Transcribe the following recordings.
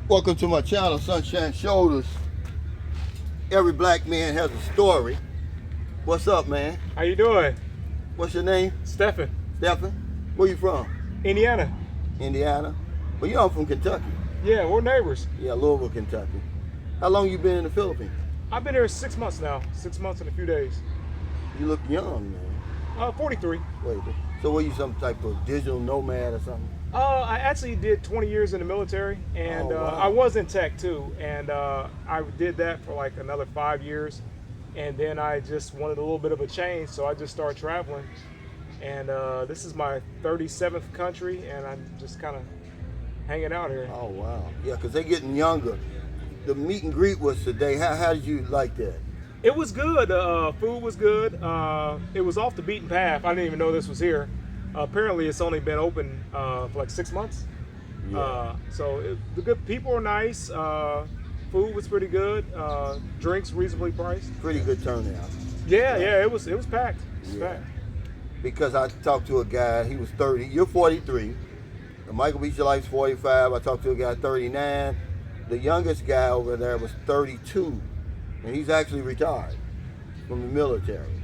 Welcome to my channel, Sunshine Shoulders. Every black man has a story. What's up, man? How you doing? What's your name? Stephen. Stephen? Where you from? Indiana. Indiana? Well, you know I'm from Kentucky. Yeah, we're neighbors. Yeah, Louisville, Kentucky. How long you been in the Philippines? I've been here 6 months now. 6 months and a few days. You look young, man. 43. Wait, so were you some type of digital nomad or something? I actually did 20 years in the military, and Oh, wow. I was in tech too, and I did that for like another 5 years, and then I just wanted a little bit of a change, so I just started traveling, and this is my 37th country, and I'm just kind of hanging out here. Oh, wow. Yeah, because they're getting younger. The meet and greet was today. How did you like that? It was good. Food was good. It was off the beaten path. I didn't even know this was here. Apparently, it's only been open for like 6 months. Yeah. The good people are nice. Food was pretty good. Drinks reasonably priced. Pretty good turnout. Yeah, it was packed. It was Yeah. packed. Because I talked to a guy, he was 30. You're 43. Michael Beach Life's 45. I talked to a guy 39. The youngest guy over there was 32, and he's actually retired from the military.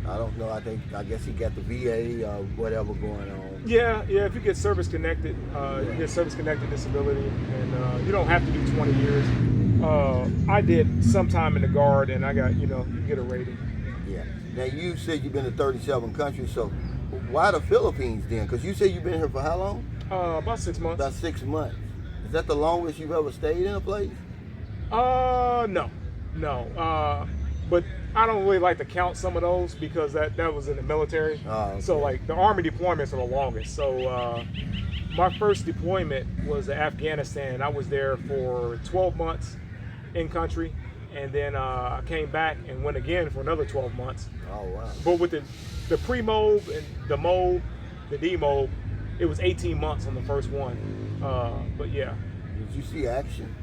I don't know. I guess he got the VA or whatever going on. Yeah. If you get service connected, you get service connected disability, and you don't have to do 20 years. I did some time in the Guard, and I got you get a rating. Yeah. Now you said you've been to 37 countries, so why the Philippines then? Because you said you've been here for how long? About 6 months. About 6 months. Is that the longest you've ever stayed in a place? No. But I don't really like to count some of those because that was in the military. Oh, okay. So like the Army deployments are the longest. So my first deployment was to Afghanistan. I was there for 12 months in country, and then I came back and went again for another 12 months. Oh, wow. But with the pre-mob and the mob, the demob, it was 18 months on the first one. But yeah. Did you see action?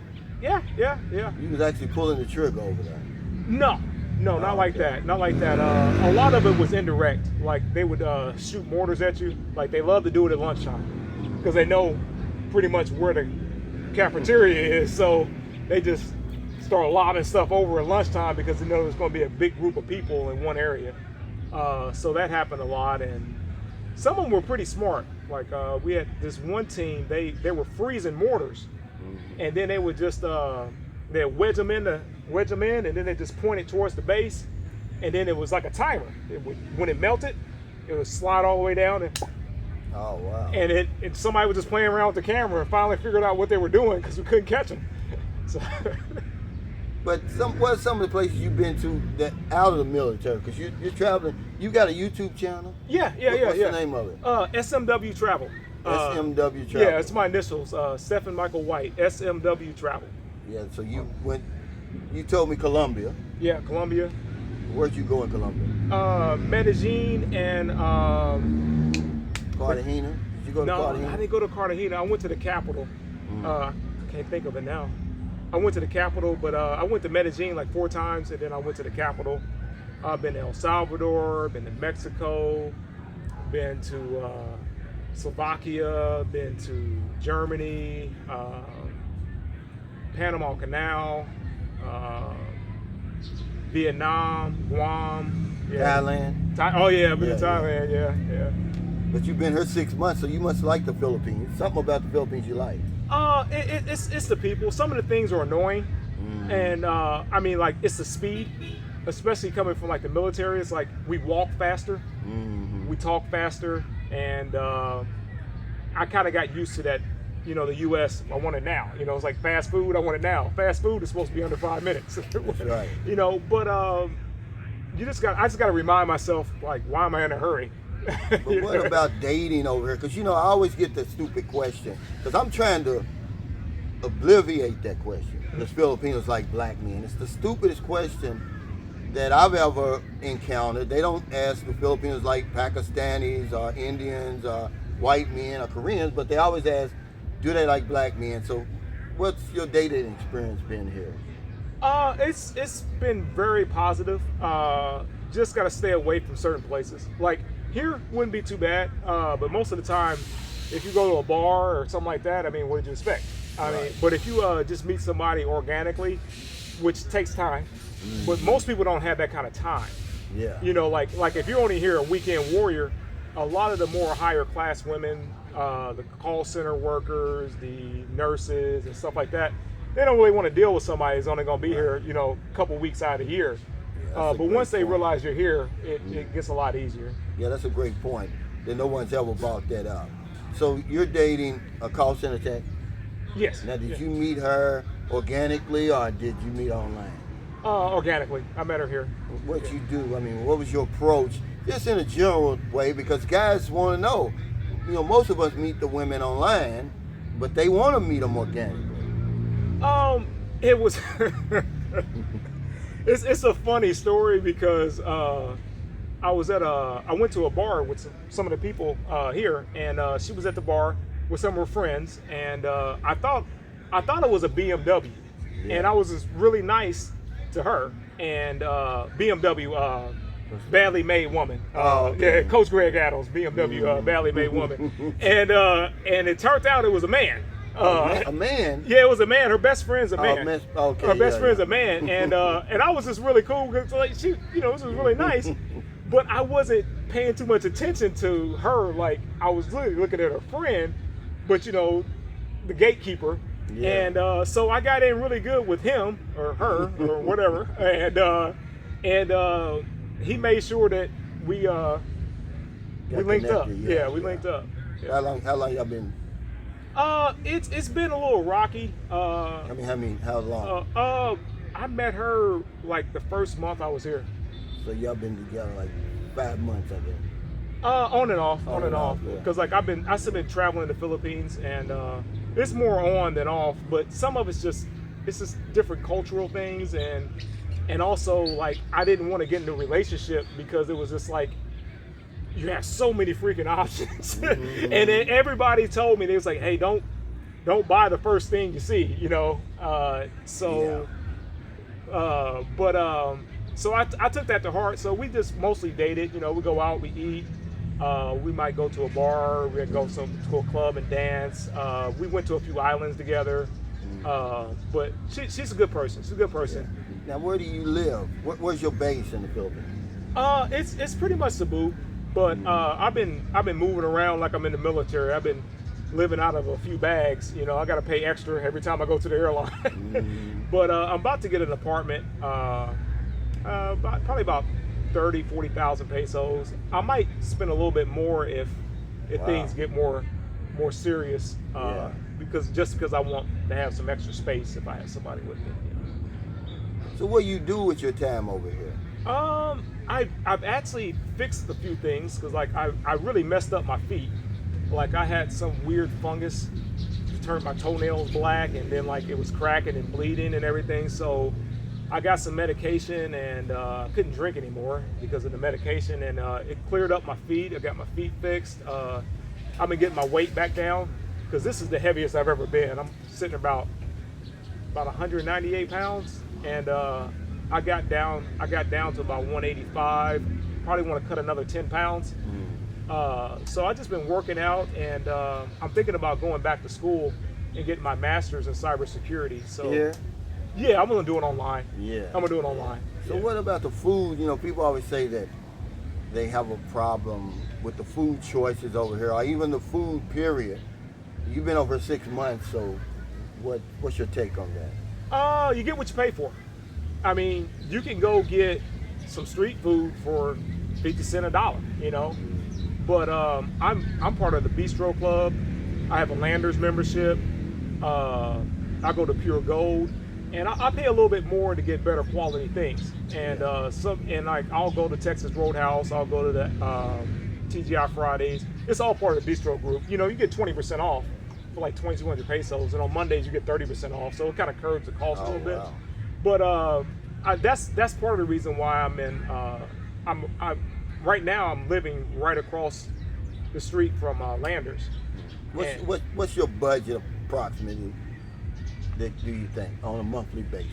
Yeah. You was actually pulling the trigger over there. No, not like that. Not like that. A lot of it was indirect. Like they would shoot mortars at you. Like they love to do it at lunchtime because they know pretty much where the cafeteria is. So they just start lobbing stuff over at lunchtime because they know there's going to be a big group of people in one area. So that happened a lot, and some of them were pretty smart. Like we had this one team. They were freezing mortars, and then they would just they'd wedge them in, and then they just point it towards the base, and then it was like a timer. When it melted, it would slide all the way down, and Oh, wow. and somebody was just playing around with the camera and finally figured out what they were doing because we couldn't catch them. So But what are some of the places you've been to that out of the military? Because you're traveling. You got a YouTube channel? yeah. What's the name of it? SMW Travel. SMW Travel. Yeah, it's my initials. Stephen Michael White. SMW Travel. Yeah, so you went. You told me Colombia. Yeah, Colombia. Where'd you go in Colombia? Medellin and Cartagena. Did you go to no, Cartagena? I didn't go to Cartagena. I went to the capital. I can't think of it now. I went to the capital, but I went to Medellin like 4 times, and then I went to the capital. I've been to El Salvador, been to Mexico, been to Slovakia, been to Germany, Panama Canal, Vietnam, Guam, Thailand. Oh yeah, I've been Yeah, to Thailand. Yeah. But you've been here 6 months, so you must like the Philippines. Something about the Philippines you like. It's the people. Some of the things are annoying, and I mean, like it's the speed, especially coming from like the military. It's like we walk faster, we talk faster, and I kind of got used to that. You know, the U.S. I want it now. You know, it's like fast food. I want it now. Fast food is supposed to be under 5 minutes. That's right. You know, but I just got to remind myself, like, why am I in a hurry? But what about dating over here? Because, I always get the stupid question. Because I'm trying to obliviate that question. Does Filipinos like black men? It's the stupidest question that I've ever encountered. They don't ask the Filipinos like Pakistanis or Indians or white men or Koreans, but they always ask, do they like black men? So what's your dating experience been here? It's been very positive. Just got to stay away from certain places. Like, here wouldn't be too bad, but most of the time, if you go to a bar or something like that, I mean, what did you expect? I mean, Right. but if you just meet somebody organically, which takes time, but most people don't have that kind of time. Yeah. You know, like if you're only here a weekend warrior, a lot of the more higher class women, the call center workers, the nurses, and stuff like that, they don't really want to deal with somebody who's only going to be here, you know, a couple weeks out of the year. That's a But great once they point. realize you're here, it gets a lot easier. Yeah, that's a great point. That no one's ever brought that up. So you're dating a call center tech. Yes. Now, did Yeah. you meet her organically or did you meet online? Organically, I met her here. What you do? I mean, what was your approach? Just in a general way, because guys want to know. You know, most of us meet the women online, but they want to meet them organically. It was. It's a funny story because I went to a bar with some of the people here, and she was at the bar with some of her friends, and I thought it was a BMW, and I was just really nice to her, and BMW. Badly made woman. Okay. Yeah, Coach Greg Adams, BMW, badly made woman, and it turned out it was a man. A man? Yeah, it was a man. Her best friend's a man. Okay, Her best yeah, friend's yeah. a man, and I was just really cool because like she, you know, this was really nice, but I wasn't paying too much attention to her. Like I was literally looking at her friend, but you know, the gatekeeper. Yeah. And so I got in really good with him or her or whatever, and he made sure that we linked up. connected, Yeah, we linked up. Yeah. How long y'all been? It's been a little rocky. How long? I met her like the first month I was here. So y'all been together like 5 months, I guess. On and off, On and off, yeah. Because like I've still been traveling the Philippines, and it's more on than off. But some of it's just different cultural things, and also like I didn't want to get into a relationship because it was just like you have so many freaking options, and then everybody told me, they was like, hey, don't buy the first thing you see, you know. So I took that to heart. So we just mostly dated, you know. We go out, we eat. We might go to a bar, we go to a club and dance. We went to a few islands together. But she's a good person. She's a good person. Now, where do you live? Where's your base in the Philippines? It's pretty much Cebu, but I've been moving around like I'm in the military. I've been living out of a few bags. You know, I got to pay extra every time I go to the airline. But I'm about to get an apartment. Probably about 40,000 pesos. I might spend a little bit more if things get more serious. Because I want to have some extra space if I have somebody with me. You know? So what do you do with your time over here? I've actually fixed a few things because like I really messed up my feet. Like I had some weird fungus that turned my toenails black, and then like it was cracking and bleeding and everything. So I got some medication, and couldn't drink anymore because of the medication, and it cleared up my feet. I got my feet fixed. I've been getting my weight back down because this is the heaviest I've ever been. I'm sitting about 198 pounds, and I got down to about 185. Probably want to cut another 10 pounds. So I've just been working out, and I'm thinking about going back to school and getting my master's in cybersecurity. So yeah, I'm gonna do it online. Yeah. I'm gonna do it online. So what about the food? You know, people always say that they have a problem with the food choices over here, or even the food period. You've been over 6 months, so what's your take on that? You get what you pay for. I mean, you can go get some street food for 50 cents a dollar, you know. But I'm part of the Bistro Club. I have a Landers membership. I go to Pure Gold, and I pay a little bit more to get better quality things. And like I'll go to Texas Roadhouse. I'll go to the TGI Fridays. It's all part of the Bistro group. You know, you get 20% off for like 2,200 pesos, and on Mondays you get 30% off. So it kind of curbs the cost a little bit. But that's part of the reason why I'm in. Right now I'm living right across the street from Landers. What's your budget approximately? That do you think on a monthly basis?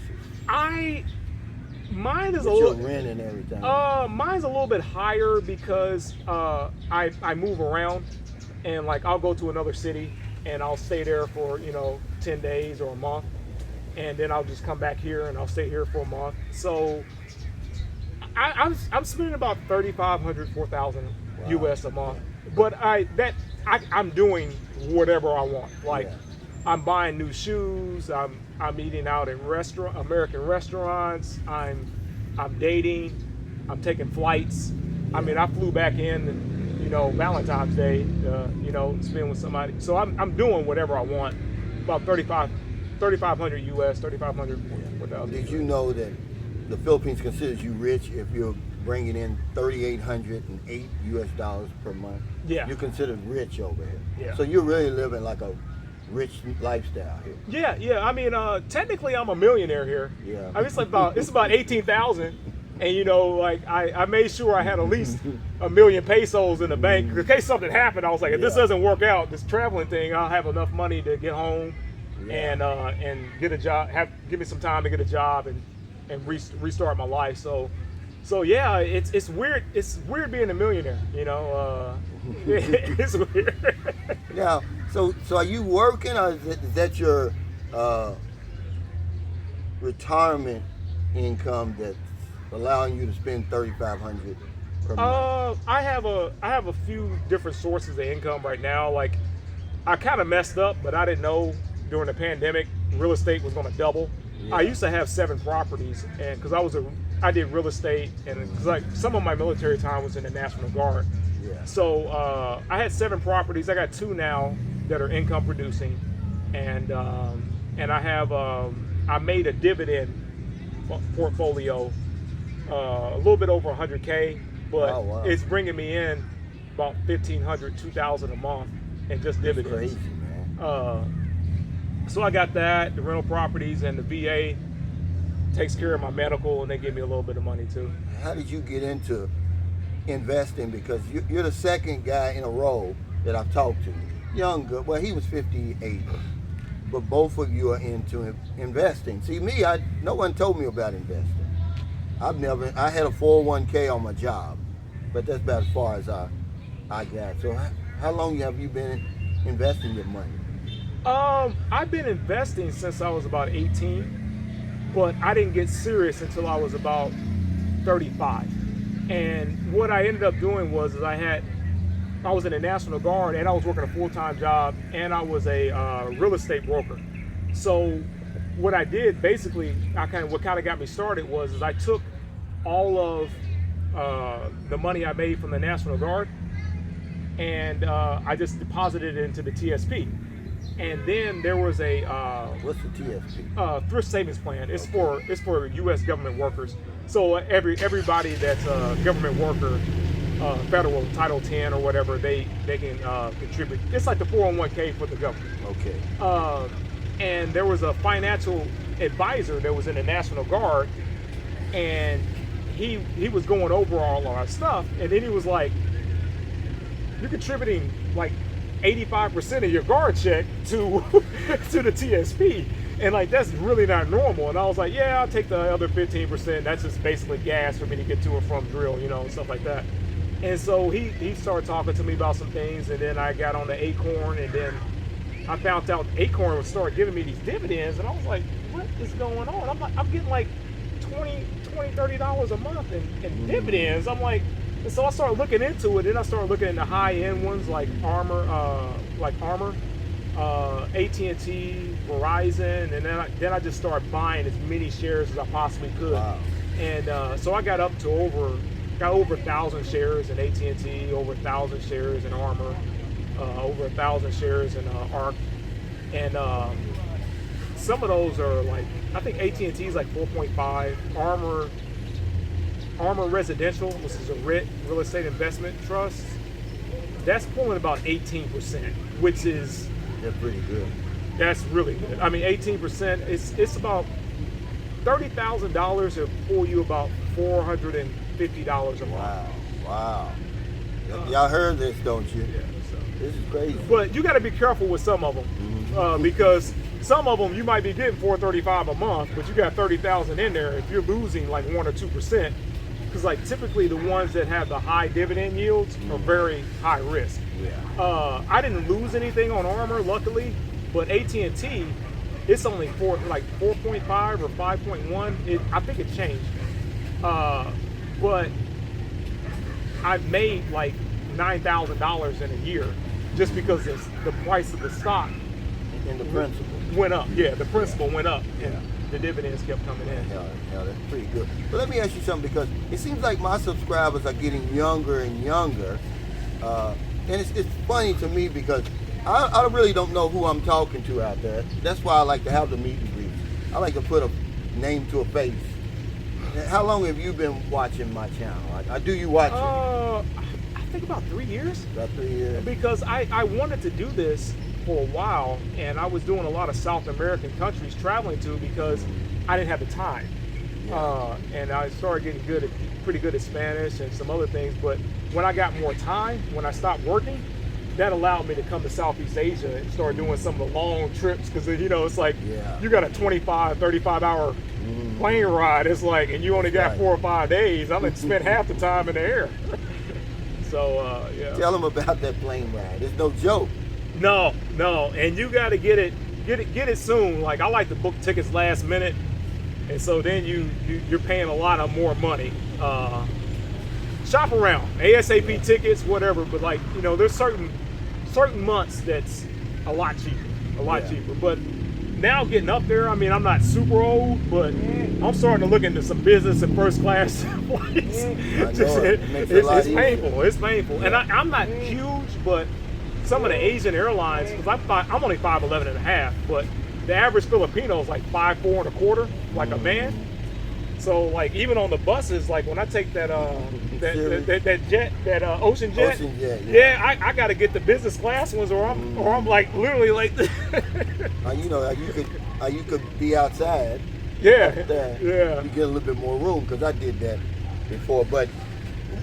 Mine is With your rent and everything. Mine's a little bit higher because I move around, and like I'll go to another city and I'll stay there for 10 days or a month, and then I'll just come back here and I'll stay here for a month. So I'm spending about 3,500, 4,000 US a month. But I'm doing whatever I want. Like I'm buying new shoes. I'm eating out at American restaurants. I'm dating. I'm taking flights. I mean, I flew back in, Valentine's Day, spend with somebody. So I'm doing whatever I want. About 3,500 US, 3,500, 4,000. Did you know that the Philippines considers you rich if you're bringing in $3,808 US per month? Yeah. You're considered rich over here. Yeah. So you're really living like a rich lifestyle here. Yeah. I mean, technically, I'm a millionaire here. Yeah. I mean, it's about 18,000, and I made sure I had at least 1 million pesos in the bank in case something happened. I was like, if this doesn't work out, this traveling thing, I'll have enough money to get home and get a job. Give me some time to get a job and restart my life. So yeah, it's weird. It's weird being a millionaire. It's weird. Now, so are you working, or is that your retirement income that's allowing you to spend 3,500 per month? I have a few different sources of income right now. Like I kind of messed up, but I didn't know during the pandemic real estate was going to double. Yeah. I used to have 7 properties, and because I did real estate, and because some of my military time was in the National Guard. Yeah. So I had 7 properties. I got 2 now that are income producing, and I have I made a dividend portfolio a little bit over 100K, but it's bringing me in about 1,500, 2,000 a month, and just dividends. That's crazy, man. So I got that, the rental properties, and the VA takes care of my medical, and they give me a little bit of money too. How did you get into investing? Because you're the second guy in a row that I've talked to. Younger, well, he was 58, but both of you are into investing. See, no one told me about investing. I had a 401k on my job, but that's about as far as I got. So how long have you been investing your money? I've been investing since I was about 18, but I didn't get serious until I was about 35. And what I ended up doing was I was in the National Guard, and I was working a full-time job, and I was a real estate broker. So what I did basically, what kind of got me started was I took all of the money I made from the National Guard, and I just deposited it into the TSP. And then there was a what's the TSP? Thrift savings plan. It's for U.S. government workers. So everybody that's a government worker, federal Title 10 or whatever, they can contribute. It's like the 401k for the government. Okay. And there was a financial advisor that was in the National Guard, and he was going over all our stuff, and then he was like, "You're contributing like 85% of your guard check to the TSP, and like that's really not normal." And I was like, "Yeah, I'll take the other 15%. That's just basically gas for me to get to and from drill, and stuff like that." And so he started talking to me about some things, and then I got on the Acorn, and then I found out Acorn would start giving me these dividends, and I was like, "What is going on?" I'm getting like $20-$30 a month in dividends. I'm like. And so I started looking into it, and I started looking at the high-end ones like Armor, AT&T, Verizon, and then I just started buying as many shares as I possibly could. Wow. And so I got up to over 1,000 shares in AT&T, over 1,000 shares in Armor, over 1,000 shares in ARC, and some of those are like, I think AT&T is like 4.5, Armor Residential, which is a real estate investment trust, that's pulling about 18%, which is pretty good. That's really good. I mean, 18%. It's about $30,000 to pull you about $450 a month. Wow. Y'all heard this, don't you? Yeah. So. This is crazy. But you got to be careful with some of them, because some of them you might be getting $435 a month, but you got 30,000 in there. If you're losing like 1 or 2%. Because like typically the ones that have the high dividend yields are very high risk. Yeah. I didn't lose anything on Armor, luckily, but AT&T, it's only 4.5 or 5.1. I think it changed, but I made like $9,000 in a year just because the price of the stock And the principal. went up. Yeah, the principal went up, and the dividends kept coming in. Yeah, that's pretty good. But let me ask you something, because it seems like my subscribers are getting younger and younger. And it's funny to me because I really don't know who I'm talking to out there. That's why I like to have the meet and greets. I like to put a name to a face. How long have you been watching my channel? Do you watch it? I think about 3 years. About 3 years. Because I wanted to do this for a while, and I was doing a lot of South American countries traveling to because I didn't have the time. And I started getting pretty good at Spanish and some other things. But when I got more time, when I stopped working, that allowed me to come to Southeast Asia and start doing some of the long trips, because it's like you got a 25, 35 hour plane ride. It's like, and you only got 4 or 5 days. I'm gonna spend half the time in the air. So Tell them about that plane ride. It's no joke. No, and you got to get it soon. Like, I like to book tickets last minute, and so then you're paying a lot of more money. Shop around, ASAP tickets, whatever. But like, there's certain months that's a lot cheaper. But now getting up there, I mean, I'm not super old, but I'm starting to look into some business and first class flights. It's painful. It's painful, and I'm not huge, but some of the Asian airlines, because I'm only 5'11" and a half, but the average Filipino is like 5'4" and a quarter, like a man. So like, even on the buses, like when I take that ocean jet, I got to get the business class ones, or I'm like literally like. You could be outside. Yeah. You get a little bit more room, because I did that before. But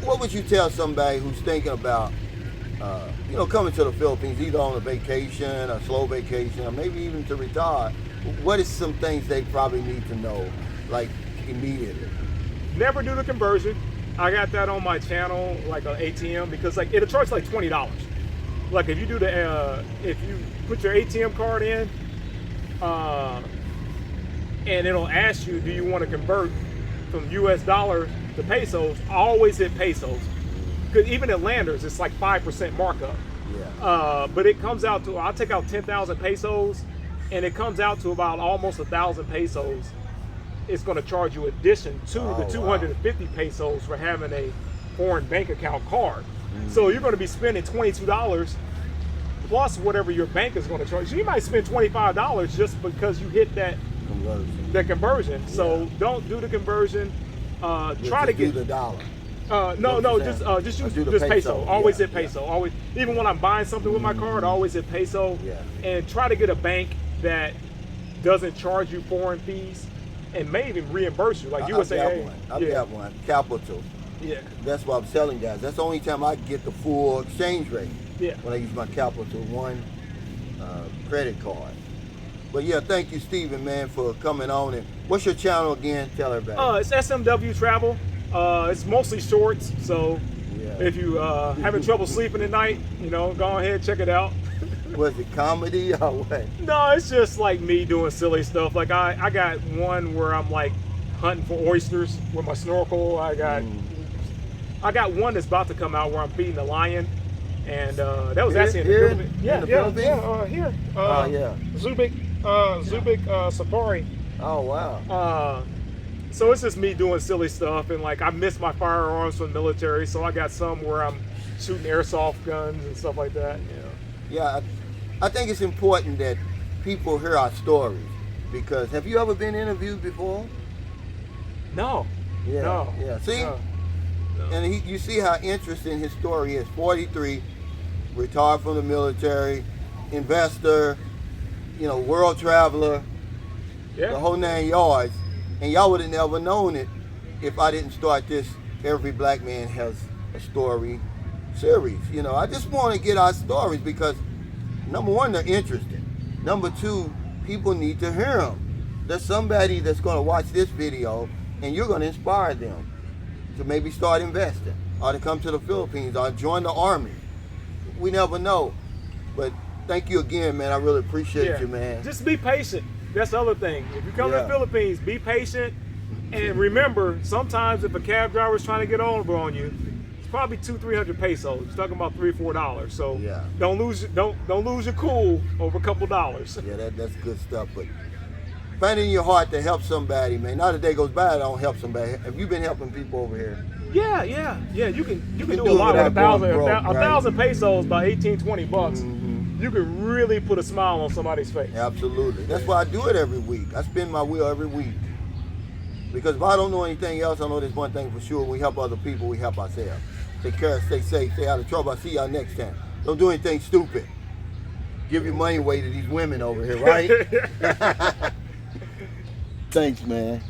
what would you tell somebody who's thinking about coming to the Philippines, either on a vacation, a slow vacation, or maybe even to retire? What is some things they probably need to know, like immediately? Never do the conversion. I got that on my channel, like an ATM, because like it'll charge like $20. Like if you do if you put your ATM card in, and it'll ask you, do you want to convert from US dollars to pesos? Always hit pesos. Because even at Landers, it's like 5% markup. But it comes out to, I'll take out 10,000 pesos, and it comes out to about almost 1,000 pesos. It's going to charge you addition to the 250 pesos for having a foreign bank account card. So you're going to be spending $22 plus whatever your bank is going to charge. So you might spend $25 just because you hit that conversion. So don't do the conversion. Try to get the dollar. Just use peso. Always hit peso. Always, even when I'm buying something with my card, I always hit peso. And try to get a bank that doesn't charge you foreign fees and may even reimburse you, like USAA. I've got one. Capital. Yeah. That's what I'm telling guys. That's the only time I get the full exchange rate. Yeah. When I use my Capital One credit card. But yeah, thank you, Steven, man, for coming on. And what's your channel again? Tell everybody. It's SMW Travel. It's mostly shorts, so if you having trouble sleeping at night, go ahead, check it out. Was it comedy or what? No, it's just like me doing silly stuff. Like I got one where I'm like hunting for oysters with my snorkel. I got one that's about to come out where I'm feeding a lion, and that was actually in the Philippines. Here. Zubik Safari. Oh wow. So it's just me doing silly stuff, and like I miss my firearms from the military, so I got some where I'm shooting airsoft guns and stuff like that. Yeah, I think it's important that people hear our stories, because have you ever been interviewed before? No. Yeah. See, and you see how interesting his story is. 43, retired from the military, investor, world traveler, the whole 9 yards. And y'all would have never known it if I didn't start this Every Black Man Has a Story series. I just want to get our stories because, number one, they're interesting. Number two, people need to hear them. There's somebody that's going to watch this video and you're going to inspire them to maybe start investing or to come to the Philippines or join the Army. We never know. But thank you again, man. I really appreciate you, man. Just be patient. that's the other thing. If you come to Yeah. the Philippines, be patient, and remember, sometimes if a cab driver is trying to get over on you, it's probably 200-300 pesos. You're talking about $3-4. So Yeah. don't lose your cool over a couple dollars. Yeah, that's good stuff. But find it in your heart to help somebody, man. Not a day goes by I don't help somebody. Have you been helping people over here? Yeah. You can do do a lot with without going broke, right? 1,000 pesos, about 18-20 bucks. Mm-hmm. You can really put a smile on somebody's face. Absolutely. That's why I do it every week. I spin my wheel every week. Because if I don't know anything else, I know there's one thing for sure. We help other people, we help ourselves. Take care, stay safe, stay out of trouble. I'll see y'all next time. Don't do anything stupid. Give your money away to these women over here, right? Thanks, man.